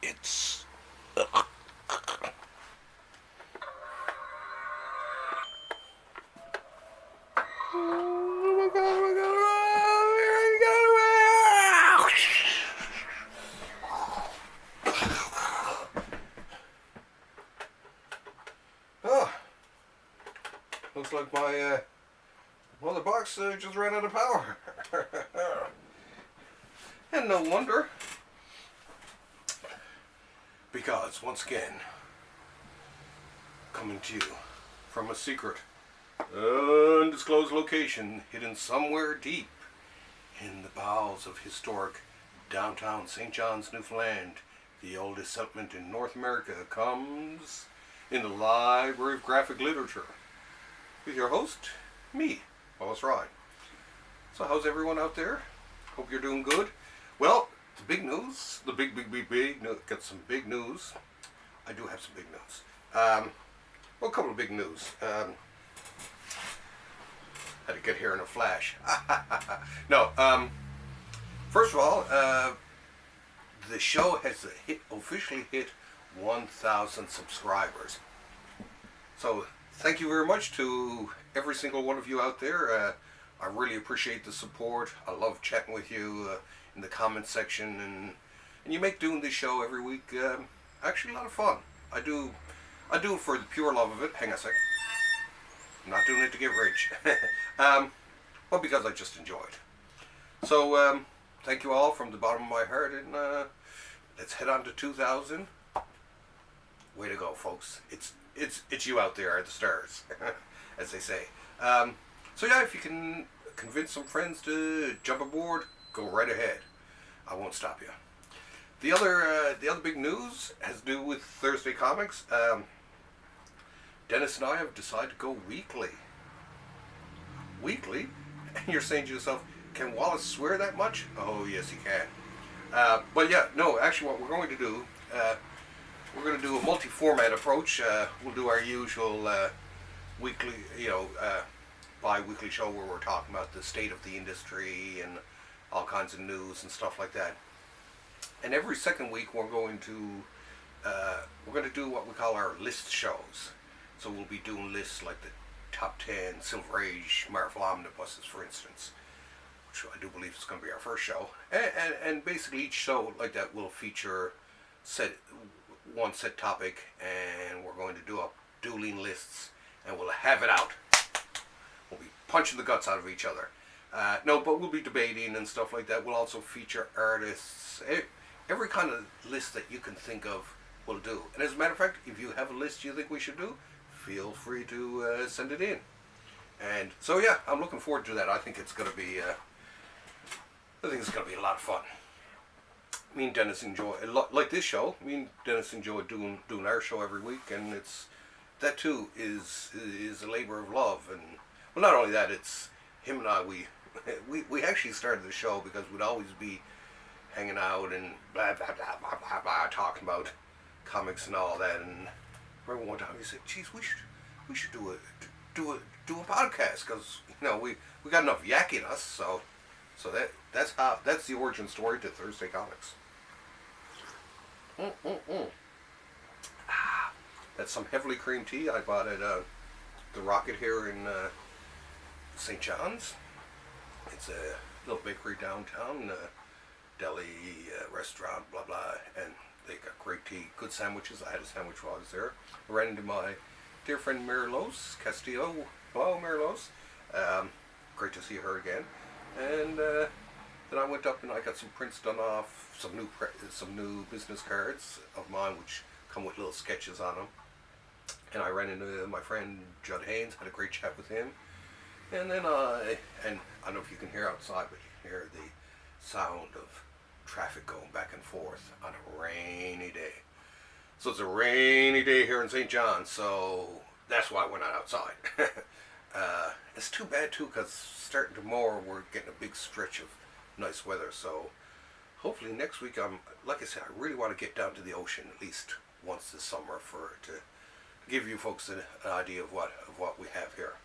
crickets. Oh, looks like my mother box just ran out of power. And no wonder, because once again, coming to you from a secret, undisclosed location hidden somewhere deep in the bowels of historic downtown St. John's, Newfoundland, the oldest settlement in North America, comes in the Library of Graphic Literature with your host, me, Wallace Ryan. So how's everyone out there? Hope you're doing good. Well, the big news, the big, got some big news. I do have some big news. Well, a couple of big news. Had to get here in a flash. No, first of all, the show has officially hit 1,000 subscribers. So thank you very much to every single one of you out there. I really appreciate the support. I love chatting with you in the comment section, and you make doing this show every week actually a lot of fun. I do it for the pure love of it. Hang on a second. I'm not doing it to get rich. Well, because I just enjoy it. So thank you all from the bottom of my heart, and let's head on to 2,000. Way to go, folks. It's you out there, the stars, as they say. So yeah, if you can convince some friends to jump aboard, go right ahead. I won't stop you. The other big news has to do with Thursday Comics. Dennis and I have decided to go weekly. Weekly? And you're saying to yourself, can Wallace swear that much? Oh, yes, he can. But yeah, no, actually what we're going to do, we're going to do a multi-format approach. We'll do our usual weekly, bi-weekly show where we're talking about the state of the industry and all kinds of news and stuff like that. And every second week we're going to do what we call our list shows. So we'll be doing lists like the top 10 Silver Age Marvel omnibuses, for instance, which I do believe is going to be our first show. And basically each show like that will feature one set topic, and we're going to do up dueling lists, and we'll have it out. We'll be punching the guts out of each other. No, but we'll be debating and stuff like that. We'll also feature artists. Every kind of list that you can think of will do. And as a matter of fact, if you have a list you think we should do, feel free to send it in. And so yeah, I'm looking forward to that. I think it's going to be a lot of fun. Me and Dennis enjoy, like this show, me and Dennis enjoy doing our show every week, and that too is a labor of love. And well, not only that, it's him and I, we actually started the show because we'd always be hanging out and blah blah blah blah blah, blah talking about comics and all that. And I remember one time he said, "Geez, we should do a podcast, because we got enough yak in us." So that's the origin story to Thursday Comics. That's some heavily cream tea I bought at the Rocket here in St. John's. It's a little bakery downtown, deli, restaurant, blah blah, and they got great tea, good sandwiches. I had a sandwich while I was there. I ran into my dear friend Mary Lose Castillo. Hello, Mary Lose. Great to see her again. And then I went up and I got some prints done off, some new business cards of mine, which come with little sketches on them. And I ran into my friend Judd Haynes, had a great chat with him. And then and I don't know if you can hear outside, but you can hear the sound of traffic going back and forth on a rainy day. So it's a rainy day here in St. John, so that's why we're not outside. It's too bad too, because starting tomorrow we're getting a big stretch of nice weather. So hopefully next week, like I said, I really want to get down to the ocean at least once this summer to give you folks an idea of what we have here.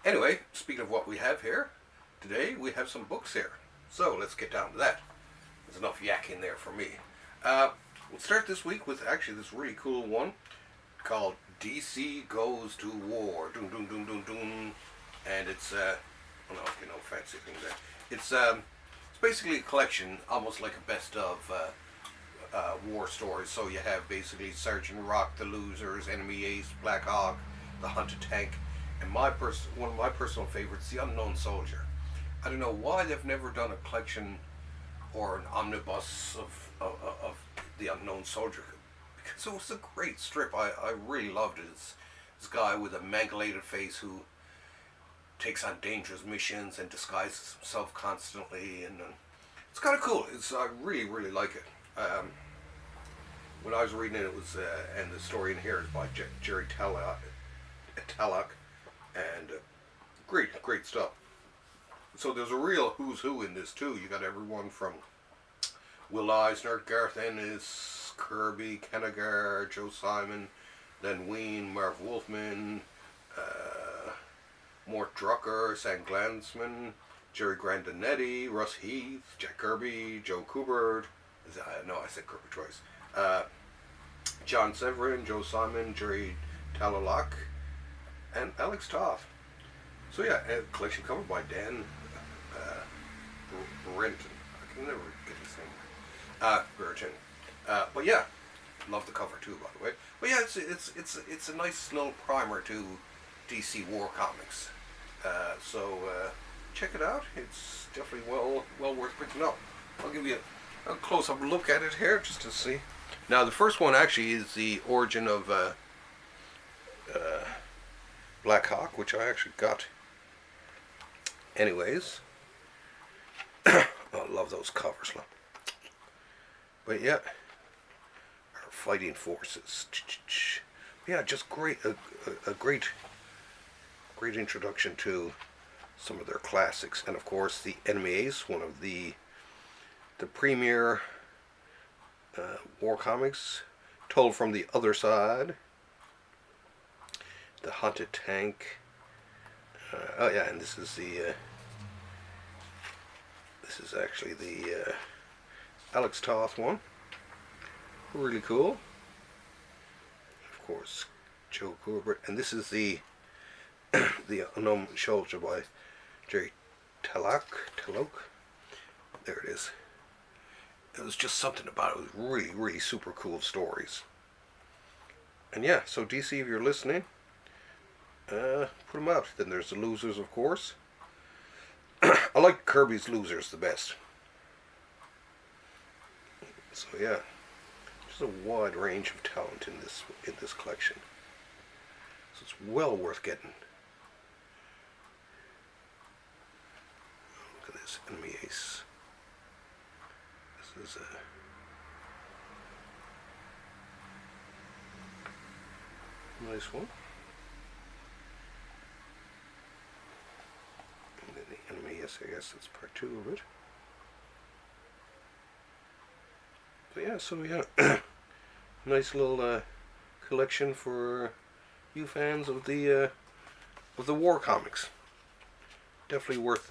Anyway, speaking of what we have here, today we have some books here. So let's get down to that. There's enough yak in there for me. We'll start this week with actually this really cool one called DC Goes to War. Doom, doom, doom, doom, doom. And it's, well, no, okay, no fancy thing there. It's basically a collection, almost like a best of war stories. So you have basically Sergeant Rock, the Losers, Enemy Ace, Black Hawk, the Hunted Tank, and one of my personal favorites, the Unknown Soldier. I don't know why they've never done a collection or an omnibus of the Unknown Soldier, because it was a great strip. I really loved it. It's this guy with a mangulated face who takes on dangerous missions and disguises himself constantly, and it's kind of cool. I really really like it. When I was reading it, it was and the story in here is by Jerry Tallock, and great stuff. So there's a real who's who in this too. You got everyone from Will Eisner, Garth Ennis, Kirby, Kennegar, Joe Simon, Len Wein, Marv Wolfman, Mort Drucker, Sam Glanzman, Jerry Grandinetti, Russ Heath, Jack Kirby, Joe Kubert. No, I said Kirby twice. John Severin, Joe Simon, Jerry Talalock, and Alex Toth. So yeah, a collection cover by Dan Brenton. I can never get his name. Burton. But yeah, love the cover too, by the way. But yeah, it's a nice little primer to DC War Comics. So check it out. It's definitely well worth picking up. I'll give you a close-up look at it here just to see. Now the first one actually is the origin of Black Hawk, which I actually got. Anyways, I love those covers. But yeah, our fighting forces. Yeah, just great. A great introduction to some of their classics, and of course the Enemy Ace, one of the premier war comics, told from the other side. The Hunted Tank. Oh yeah, and this is actually the Alex Toth one. Really cool. Of course, Joe Kubert, and this is the Unknown Soldier by Jerry Tallock. There it is. It was just something about it. It was really super cool stories. And yeah, so DC, if you're listening, put them out. Then there's the Losers, of course. I like Kirby's Losers the best. So yeah, just a wide range of talent in this collection. So it's well worth getting. Look at this Enemy Ace. This is a nice one. And then the Enemy, yes, I guess that's part 2 of it. But yeah, so yeah, nice little collection for you fans of the war comics. Definitely worth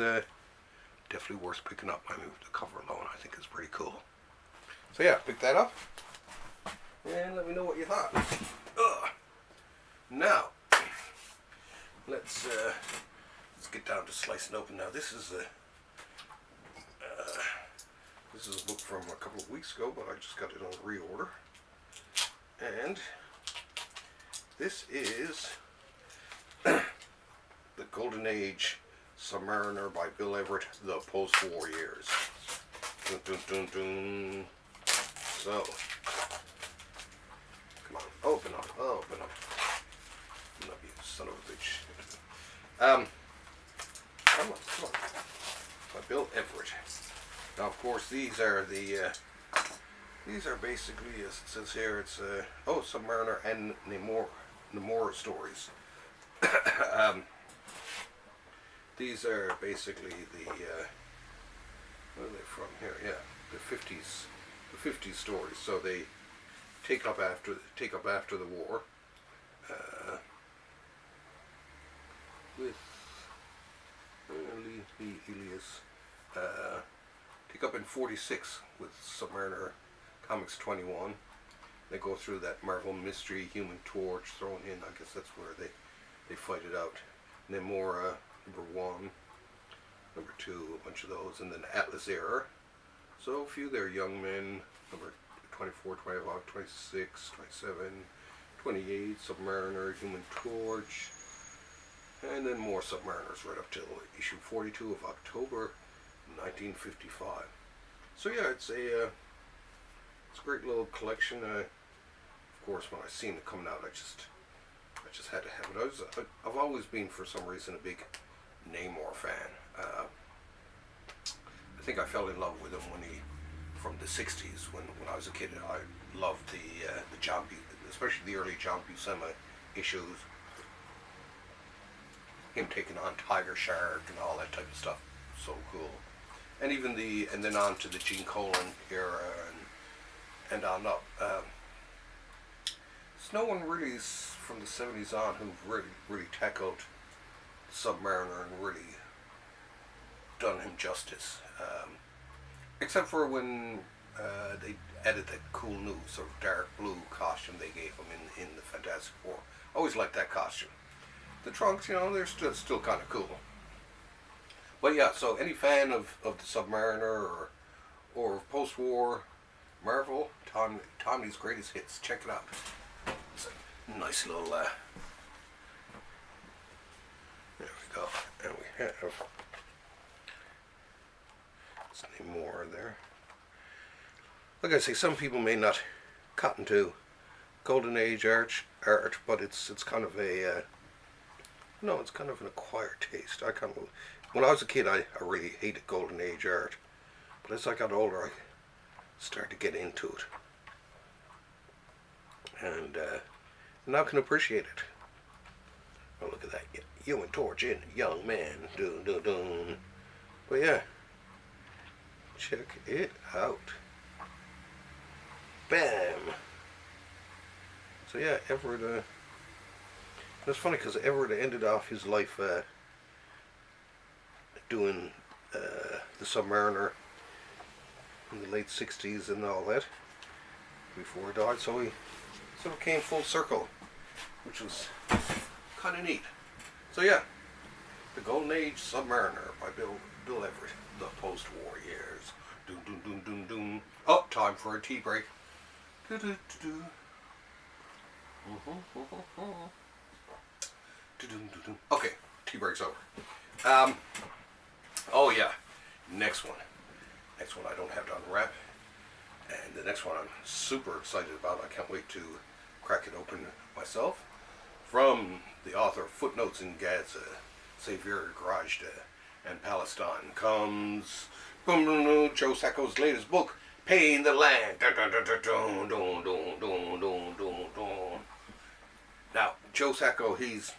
picking up. I mean, the cover alone, I think, is pretty cool. So yeah, pick that up and let me know what you thought. Now, let's get down to slicing open. Now, this is a book from a couple of weeks ago, but I just got it on reorder. And this is The Golden Age Submariner by Bill Everett, the post-war years. Dun, dun, dun, dun. So, come on, open up. You son of a bitch. Come on. By Bill Everett. Now, of course, these are basically, as it says here, it's Submariner and Namora stories. These are basically the where are they from here? Yeah, the 50s stories. So they take up after the war with Elias. Take up in 46 with Submariner Comics 21. They go through that Marvel Mystery, Human Torch thrown in. I guess that's where they fight it out. Namora, #1. #2, a bunch of those. And then Atlas Era. So a few there, Young Men, number 24, 25, 26, 27, 28, Submariner, Human Torch. And then more Submariners right up till issue 42 of October 1955. So yeah, it's a great little collection. Of course, when I seen it coming out, I just had to have it. I've always been, for some reason, a big Namor fan. I think I fell in love with him from the 60s, when I was a kid. I loved the John especially the early John Buscema issues. Him taking on Tiger Shark and all that type of stuff. So cool. And even then on to the Gene Colan era and on up. There's no one really from the 70s on who really tackled Submariner and really done him justice. Except for when they added that cool new sort of dark blue costume they gave him in the Fantastic Four. I always liked that costume. The trunks, they're still kind of cool. But yeah, so any fan of the Submariner or post-war Marvel, Tomney's greatest hits, check it out. It's a nice little, there we go. And we have something more there. Like I say, some people may not cotton to Golden Age art, but it's kind of it's kind of an acquired taste. When I was a kid, I really hated Golden Age art, but as I got older, I started to get into it, and now I can appreciate it. Oh, look at that! Human Torch in Young Man, dun dun dun. But yeah, check it out. Bam. So yeah, Everett. It's funny because Everett ended off his life doing the Submariner in the late 60s and all that before he died. So he sort of came full circle, which was kind of neat. So yeah, The Golden Age Submariner by Bill Everett, the post-war years. Doom, doom, doom, doom, doom. Oh, time for a tea break. Do, do, do, do. Okay, tea break's over. Oh yeah, next one I don't have to unwrap, and the next one I'm super excited about. I can't wait to crack it open myself. From the author of Footnotes in Gaza, Sophia and Palestine, comes Joe Sacco's latest book, Paying the Land. Now, Joe Sacco, he's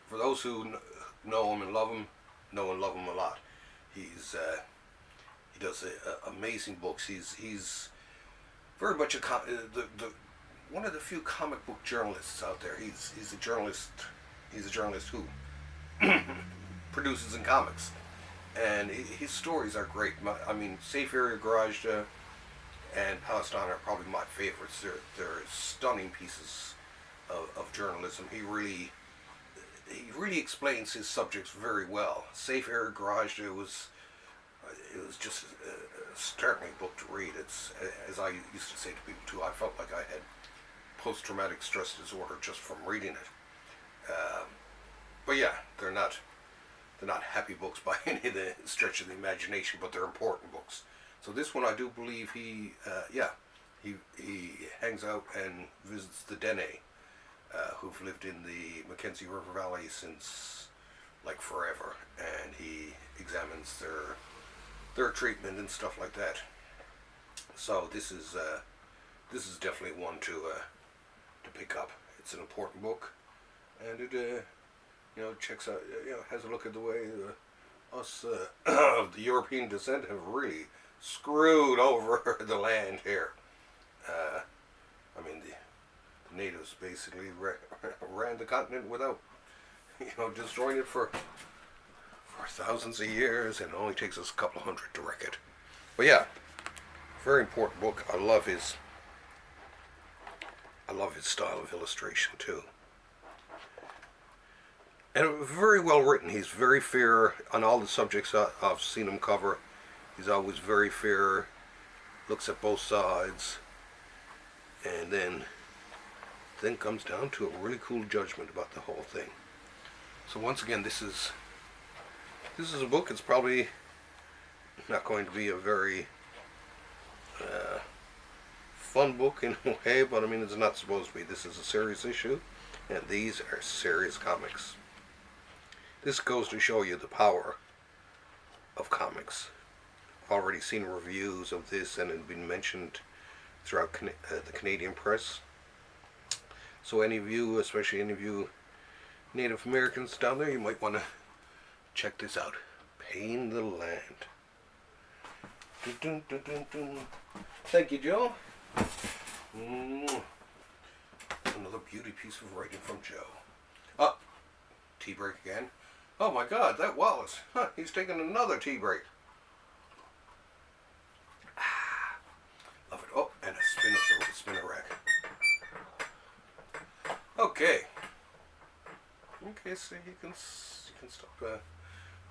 for those who know him and love him a lot. He does amazing books. He's very much one of the few comic book journalists out there. He's a journalist. He's a journalist who produces in comics, and his stories are great. I mean, Safe Area Garage and Palestine are probably my favorites. They're stunning pieces of journalism. He really explains his subjects very well. Safe Area Garage, it was just a startling book to read. It's, as I used to say to people too, I felt like I had post-traumatic stress disorder just from reading it. But yeah, they're not happy books by any of the stretch of the imagination, but they're important books. So this one, I do believe he hangs out and visits the Dene, who've lived in the Mackenzie River Valley since like forever, and he examines their treatment and stuff like that. So this is definitely one to pick up. It's an important book, and it checks out, has a look at the way us of the European descent have really screwed over the land here. I mean, the natives basically ran the continent without, destroying it for thousands of years, and it only takes us a couple hundred to wreck it. But yeah, very important book. I love his style of illustration too. And very well written. He's very fair on all the subjects I've seen him cover. He's always very fair, looks at both sides, and then comes down to a really cool judgment about the whole thing. So once again, this is a book. It's probably not going to be a very fun book in a way, but I mean, it's not supposed to be. This is a serious issue, and these are serious comics. This goes to show you the power of comics. I've already seen reviews of this, and it had been mentioned throughout the Canadian press. So any of you, especially any of you Native Americans down there, you might want to check this out. Pain the Land. Dun, dun, dun, dun, dun. Thank you, Joe. Another beauty piece of writing from Joe. Oh, tea break again. Oh my God, that Wallace. Huh, he's taking another tea break. Love it. Oh, and a spin of the spinner rack. Okay. Okay, so you can stop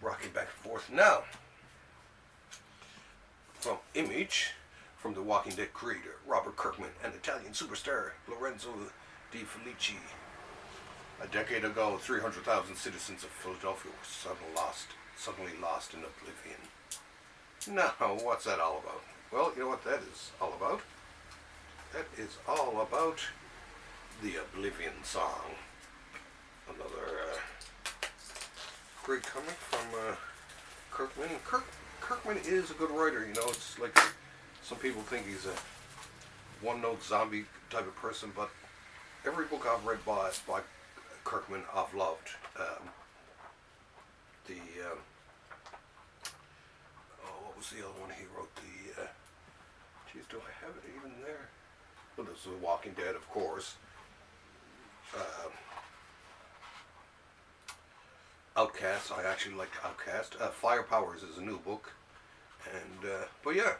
rocking back and forth. Now, from Image, from the Walking Dead creator Robert Kirkman and Italian superstar Lorenzo Di Felici. A decade ago, 300,000 citizens of Philadelphia were suddenly lost in oblivion. Now, what's that all about? Well, you know what that is all about? That is all about the Oblivion song. Another great comic from Kirkman. Kirkman is a good writer, you know. It's like some people think he's a one-note zombie type of person, but every book I've read by Kirkman I've loved. What was the other one he wrote? Geez, do I have it even there? Well, this is The Walking Dead, of course. Outcast. I actually liked Outcast. Fire Powers is a new book, and but yeah,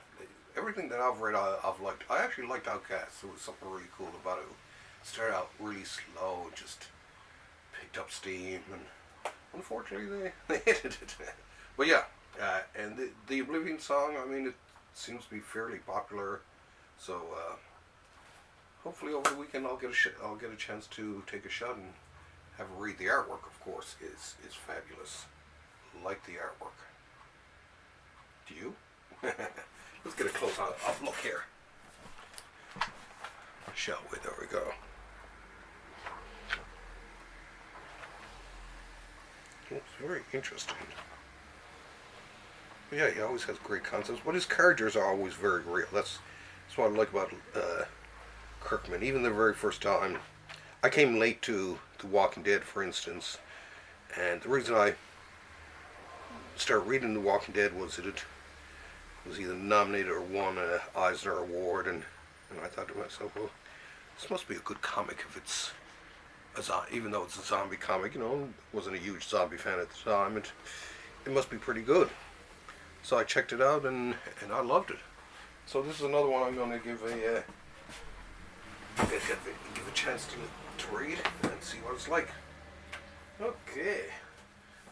everything that I've read I've liked. I actually liked Outcast. There was something really cool about it. It started out really slow, just picked up steam, and unfortunately they hated it. But yeah, and the Oblivion song, I mean, it seems to be fairly popular, so hopefully over the weekend I'll get a chance to take a shot and have a read. The artwork, of course, is fabulous. Like the artwork. Do you? Let's get a close up look here, shall we? There we go. It's very interesting. But yeah, he always has great concepts. But his characters are always very real. That's what I like about Kirkman. Even the very first time, I came late to The Walking Dead, for instance, and the reason I started reading The Walking Dead was that it was either nominated or won an Eisner Award, and I thought to myself, well, this must be a good comic if it's even though it's a zombie comic, you know, wasn't a huge zombie fan at the time, it must be pretty good. So I checked it out, and I loved it. So this is another one I'm going to give a chance to read and see what it's like. Okay,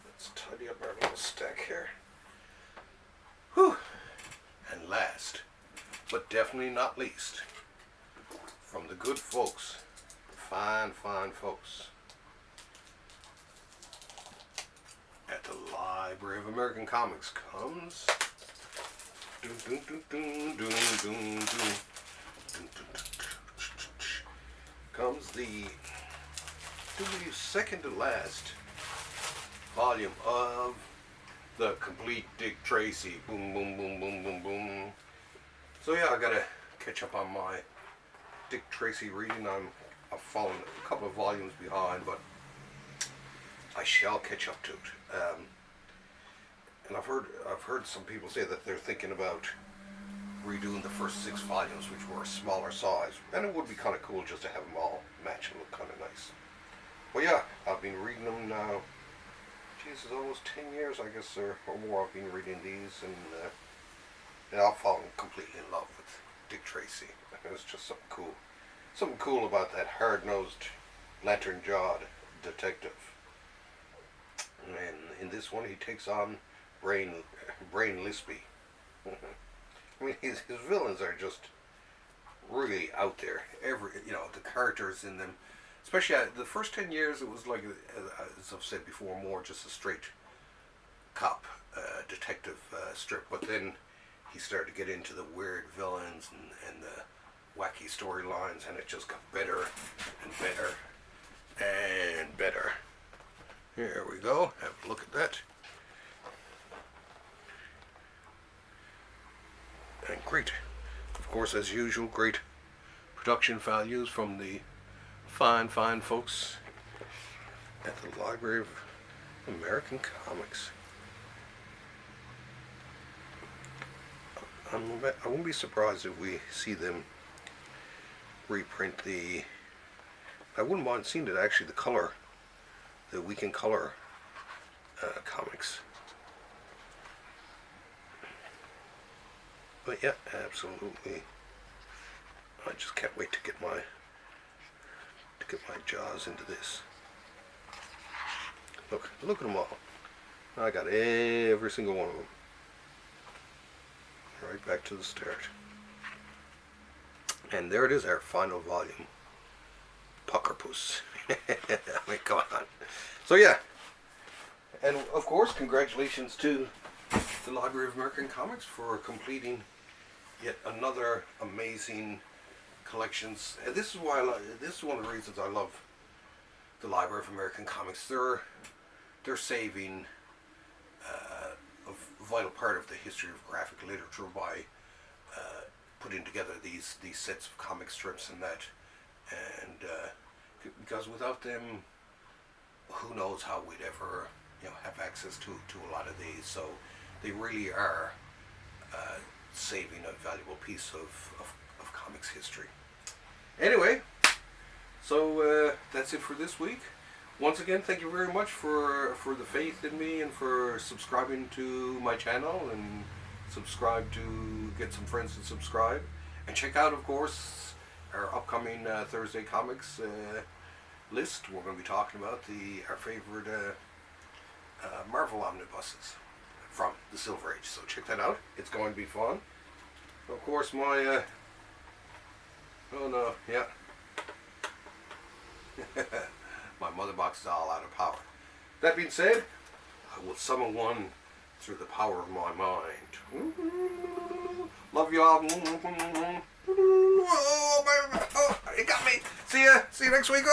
let's tidy up our little stack here. Whew. And last, but definitely not least, from the good folks, fine folks at the Library of American Comics comes comes the second to last volume of the complete Dick Tracy. Boom, boom, boom, boom, boom, boom. So yeah, I gotta catch up on my Dick Tracy reading. I've fallen a couple of volumes behind, but I shall catch up to it. And I've heard some people say that they're thinking about redoing the first 6 volumes, which were a smaller size, and it would be kind of cool just to have them all match and look kind of nice. Well, yeah, I've been reading them now. Geez, it's almost 10 years, I guess, or more. I've been reading these, and And I've fallen completely in love with Dick Tracy. It was just something cool. Something cool about that hard-nosed, lantern-jawed detective. And in this one, he takes on Brain Lispy. I mean, his villains are just really out there. The characters in them, especially the first 10 years, it was like, as I've said before, more just a straight cop detective strip. But then he started to get into the weird villains and the wacky storylines, and it just got better and better and better. Here we go. Have a look at that. And great. Of course, as usual, great production values from the fine folks at the Library of American Comics. I won't be surprised if we see them reprint the... I wouldn't mind seeing it, actually, the Weekend Color comics. But yeah, absolutely. I just can't wait to get my jaws into this. Look at them all. I got every single one of them. Right back to the start. And there it is, our final volume. Puckerpuss. I mean, come on. So yeah. And of course, congratulations to the Library of American Comics for completing yet another amazing collections. And this is why this is one of the reasons I love the Library of American Comics. They're saving a vital part of the history of graphic literature by putting together these sets of comic strips and that, and because without them, who knows how we'd ever have access to a lot of these. So they really are saving a valuable piece of comics history. Anyway, so that's it for this week. Once again, thank you very much for the faith in me and for subscribing to my channel, and subscribe to get some friends to subscribe. And check out, of course, our upcoming Thursday Comics list. We're going to be talking about our favorite Marvel omnibuses from the Silver Age. So check that out. It's going to be fun. Of course, my... oh no, yeah. My mother box is all out of power. That being said, I will summon one through the power of my mind. Love you all. Oh, it got me. See you next week.